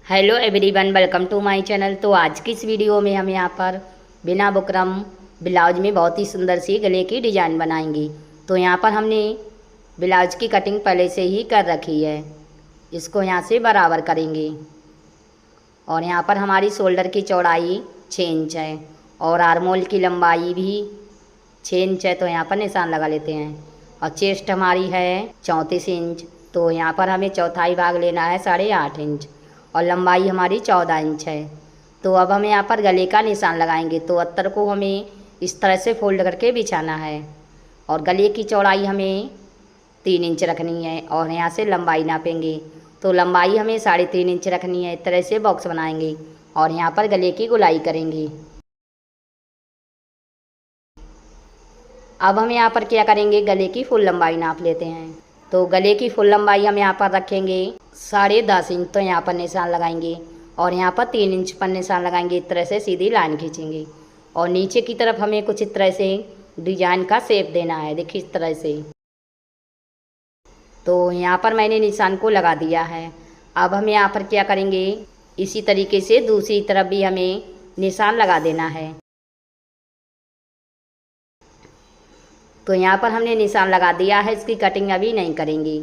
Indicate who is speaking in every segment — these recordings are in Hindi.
Speaker 1: Hello everyone, welcome to my channel. तो आज की इस वीडियो में हम यहाँ पर बिना बुकरम ब्लाउज में बहुत ही सुंदर सी गले की डिज़ाइन बनाएंगे। तो यहाँ पर हमने ब्लाउज की कटिंग पहले से ही कर रखी है। इसको यहाँ से बराबर करेंगे और यहाँ पर हमारी शोल्डर की चौड़ाई 6 इंच है और आर्मोल की लंबाई भी 6 इंच है। तो यहाँ पर निशान लगा लेते हैं। और चेस्ट हमारी है 34 इंच। तो यहाँ पर हमें चौथाई भाग लेना है 8.5 इंच और लंबाई हमारी 14 इंच है। तो अब हम यहाँ पर गले का निशान लगाएंगे। तो अस्तर को हमें इस तरह से फोल्ड करके बिछाना है और गले की चौड़ाई हमें 3 इंच रखनी है और यहाँ से लंबाई नापेंगे। तो लंबाई हमें 3.5 इंच रखनी है। इस तरह से बॉक्स बनाएंगे और यहाँ पर गले की गोलाई करेंगे। अब हम यहाँ पर क्या करेंगे, गले की फुल लंबाई नाप लेते हैं। तो गले की फुल लंबाई हम यहाँ पर रखेंगे 10.5 इंच। तो यहाँ पर निशान लगाएंगे और यहाँ पर 3 इंच पर निशान लगाएंगे। इस तरह से सीधी लाइन खींचेंगे और नीचे की तरफ हमें कुछ इस तरह से डिजाइन का शेप देना है। देखिए इस तरह से। तो यहाँ पर मैंने निशान को लगा दिया है। अब हम यहाँ पर क्या करेंगे, इसी तरीके से दूसरी तरफ भी हमें निशान लगा देना है। तो यहाँ पर हमने निशान लगा दिया है। इसकी कटिंग अभी नहीं करेंगे।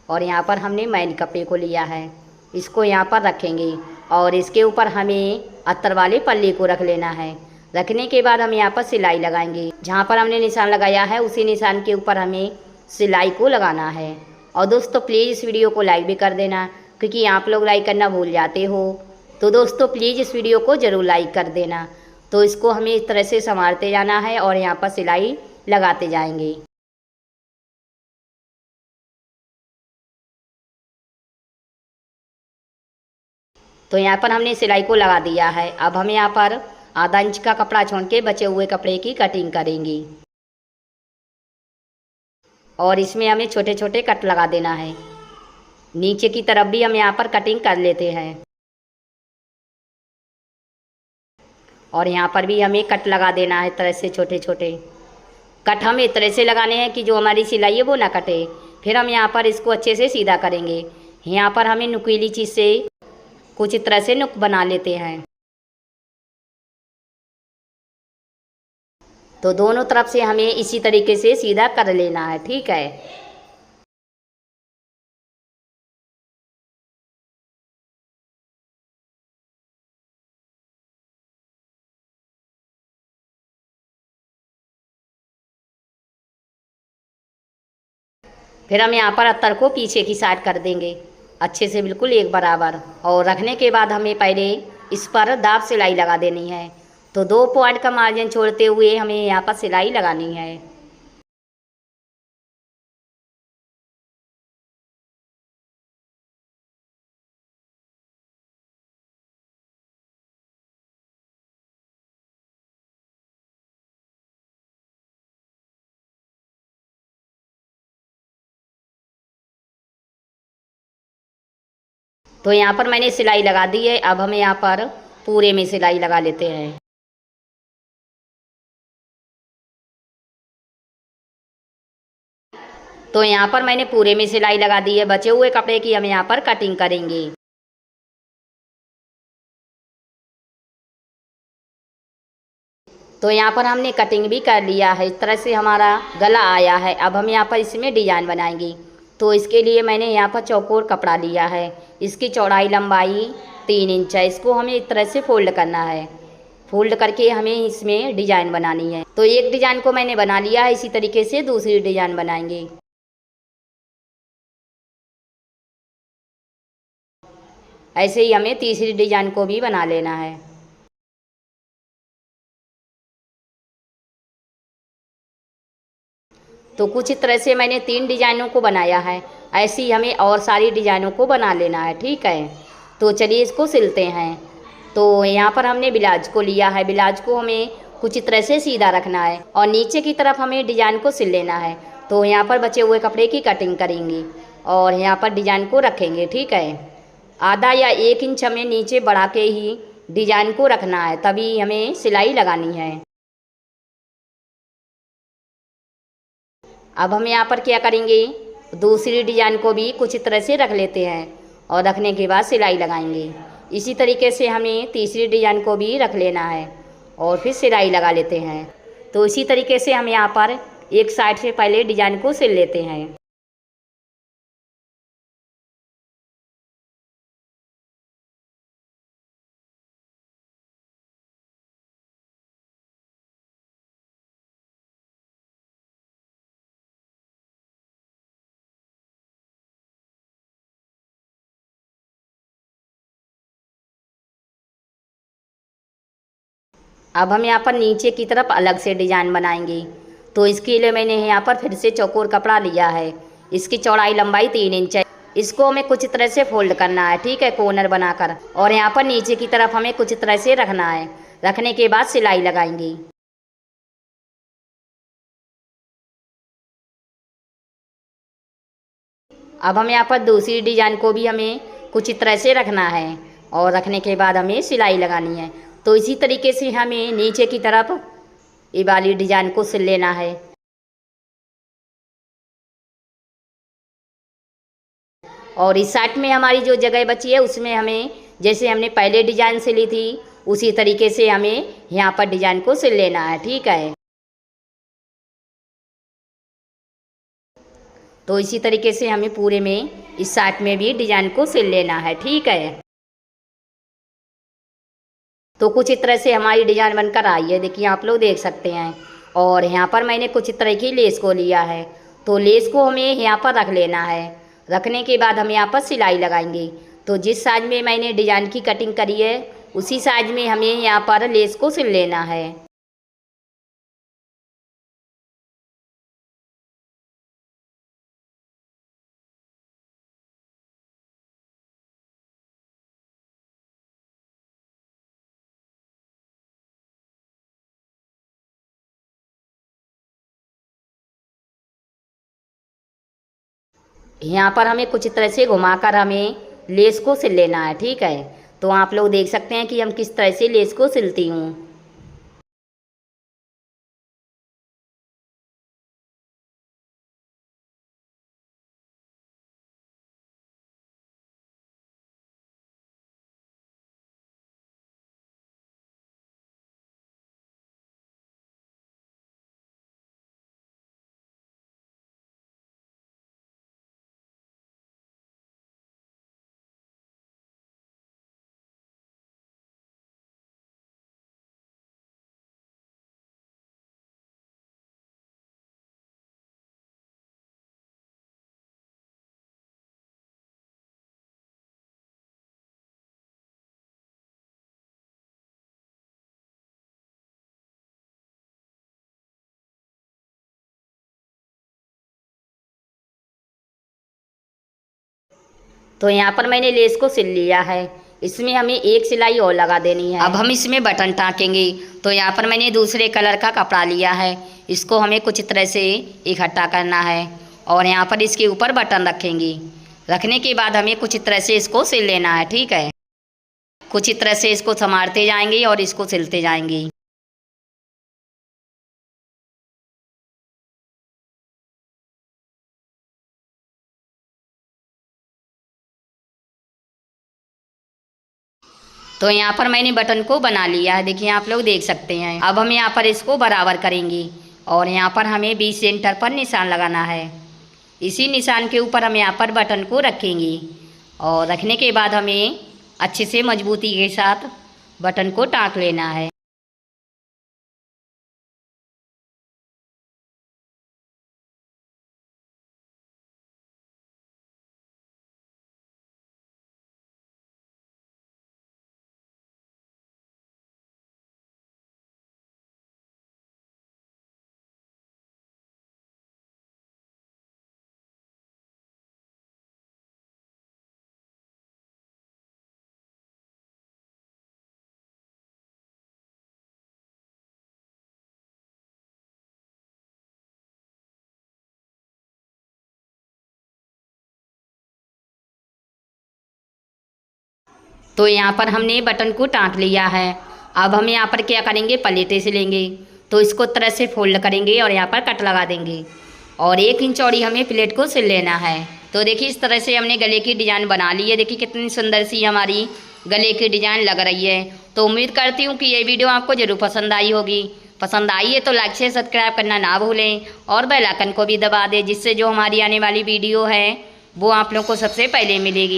Speaker 1: और यहाँ पर हमने मैन कपड़े को लिया है, इसको यहाँ पर रखेंगे और इसके ऊपर हमें अस्तर वाले पल्ले को रख लेना है। रखने के बाद हम यहाँ पर सिलाई लगाएंगे। जहाँ पर हमने निशान लगाया है उसी निशान के ऊपर हमें सिलाई को लगाना है। और दोस्तों प्लीज़ इस वीडियो को लाइक भी कर देना, क्योंकि आप लोग लाइक करना भूल जाते हो। तो दोस्तों प्लीज़ इस वीडियो को ज़रूर लाइक कर देना। तो इसको हमें इस तरह से संवारते जाना है और यहाँ पर सिलाई लगाते जाएंगे। तो यहाँ पर हमने सिलाई को लगा दिया है। अब हम यहाँ पर आधा इंच का कपड़ा छोड़ के बचे हुए कपड़े की कटिंग करेंगे और इसमें हमें छोटे छोटे कट लगा देना है। नीचे की तरफ भी हम यहाँ पर कटिंग कर लेते हैं और यहाँ पर भी हमें कट लगा देना है। तरह से छोटे छोटे कट हमें इस तरह से लगाने हैं कि जो हमारी सिलाई है वो ना कटे। फिर हम यहाँ पर इसको अच्छे से सीधा करेंगे। यहाँ पर हमें नुकीली चीज़ से कुछ इस तरह से नुक बना लेते हैं। तो दोनों तरफ से हमें इसी तरीके से सीधा कर लेना है, ठीक है। फिर हम यहाँ पर अस्तर को पीछे की साइड कर देंगे अच्छे से, बिल्कुल एक बराबर। और रखने के बाद हमें पहले इस पर दाब सिलाई लगा देनी है। तो 2 पॉइंट का मार्जिन छोड़ते हुए हमें यहाँ पर सिलाई लगानी है। तो यहाँ पर मैंने सिलाई लगा दी है। अब हम यहाँ पर पूरे में सिलाई लगा लेते हैं। तो यहाँ पर मैंने पूरे में सिलाई लगा दी है। बचे हुए कपड़े की हम यहाँ पर कटिंग करेंगे। तो यहाँ पर हमने कटिंग भी कर लिया है। इस तरह से हमारा गला आया है। अब हम यहाँ पर इसमें डिजाइन बनाएंगे। तो इसके लिए मैंने यहाँ पर चौकोर कपड़ा लिया है। इसकी चौड़ाई लंबाई 3 इंच है। इसको हमें इस तरह से फोल्ड करना है। फोल्ड करके हमें इसमें डिजाइन बनानी है। तो एक डिजाइन को मैंने बना लिया है। इसी तरीके से दूसरी डिजाइन बनाएंगे। ऐसे ही हमें तीसरी डिजाइन को भी बना लेना है। तो कुछ इस तरह से मैंने 3 डिजाइनों को बनाया है। ऐसे ही हमें और सारी डिजाइनों को बना लेना है, ठीक है। तो चलिए इसको सिलते हैं। तो यहाँ पर हमने ब्लाउज को लिया है। ब्लाउज को हमें कुछ इस तरह से सीधा रखना है और नीचे की तरफ हमें डिजाइन को सिल लेना है। तो यहाँ पर बचे हुए कपड़े की कटिंग करेंगे और यहाँ पर डिजाइन को रखेंगे, ठीक है। आधा या 1 इंच हमें नीचे बढ़ा के ही डिजाइन को रखना है, तभी हमें सिलाई लगानी है। अब हम यहाँ पर क्या करेंगे, दूसरी डिजाइन को भी कुछ इस तरह से रख लेते हैं और रखने के बाद सिलाई लगाएंगे। इसी तरीके से हमें तीसरी डिजाइन को भी रख लेना है और फिर सिलाई लगा लेते हैं। तो इसी तरीके से हम यहाँ पर एक साइड से पहले डिजाइन को सिल लेते हैं। अब हम यहाँ पर नीचे की तरफ अलग से डिजाइन बनाएंगे। तो इसके लिए मैंने यहाँ पर फिर से चौकोर कपड़ा लिया है। इसकी चौड़ाई लंबाई 3 इंच है। इसको हमें कुछ तरह से फोल्ड करना है, ठीक है, कॉर्नर बनाकर। और यहाँ पर नीचे की तरफ हमें कुछ तरह से रखना है। रखने के बाद सिलाई लगाएंगे। अब हम यहाँ पर दूसरी डिजाइन को भी हमें कुछ तरह से रखना है और रखने के बाद हमें सिलाई लगानी है। तो इसी तरीके से हमें नीचे की तरफ ये वाली डिजाइन को सिल लेना है। और इस साइड में हमारी जो जगह बची है उसमें हमें, जैसे हमने पहले डिजाइन सिली थी उसी तरीके से हमें यहाँ पर डिजाइन को सिल लेना है, ठीक है। तो इसी तरीके से हमें पूरे में इस साइड में भी डिजाइन को सिल लेना है, ठीक है। तो कुछ इस तरह से हमारी डिजाइन बनकर आई है, देखिए आप लोग देख सकते हैं। और यहाँ पर मैंने कुछ इस तरह की लेस को लिया है। तो लेस को हमें यहाँ पर रख लेना है। रखने के बाद हम यहाँ पर सिलाई लगाएंगे। तो जिस साइज में मैंने डिजाइन की कटिंग करी है उसी साइज में हमें यहाँ पर लेस को सिल लेना है। यहाँ पर हमें कुछ तरह से घुमाकर हमें लेस को सिल लेना है, ठीक है। तो आप लोग देख सकते हैं कि हम किस तरह से लेस को सिलती हूँ। तो यहाँ पर मैंने लेस को सिल लिया है। इसमें हमें एक सिलाई और लगा देनी है। अब हम इसमें बटन टाँकेंगे। तो यहाँ पर मैंने दूसरे कलर का कपड़ा लिया है। इसको हमें कुछ तरह से इकट्ठा करना है और यहाँ पर इसके ऊपर बटन रखेंगे। रखने के बाद हमें कुछ तरह से इसको सिल लेना है, ठीक है। कुछ तरह से इसको संभालते जाएंगे और इसको सिलते जाएंगे। तो यहाँ पर मैंने बटन को बना लिया है, देखिए आप लोग देख सकते हैं। अब हम यहाँ पर इसको बराबर करेंगे और यहाँ पर हमें 20 सेंटर पर निशान लगाना है। इसी निशान के ऊपर हम यहाँ पर बटन को रखेंगे और रखने के बाद हमें अच्छे से मजबूती के साथ बटन को टाँक लेना है। तो यहाँ पर हमने बटन को टाँक लिया है। अब हम यहाँ पर क्या करेंगे, पलेटे से लेंगे। तो इसको तरह से फोल्ड करेंगे और यहाँ पर कट लगा देंगे और 1 इंच चौड़ी हमें प्लेट को सिल लेना है। तो देखिए इस तरह से हमने गले की डिज़ाइन बना ली है। देखिए कितनी सुंदर सी हमारी गले की डिज़ाइन लग रही है। तो उम्मीद करती हूँ कि ये वीडियो आपको ज़रूर पसंद आई होगी। पसंद आई है तो लाइक से सब्सक्राइब करना ना भूलें और बेल आइकन को भी दबा दें, जिससे जो हमारी आने वाली वीडियो है वो आप लोग को सबसे पहले मिलेगी।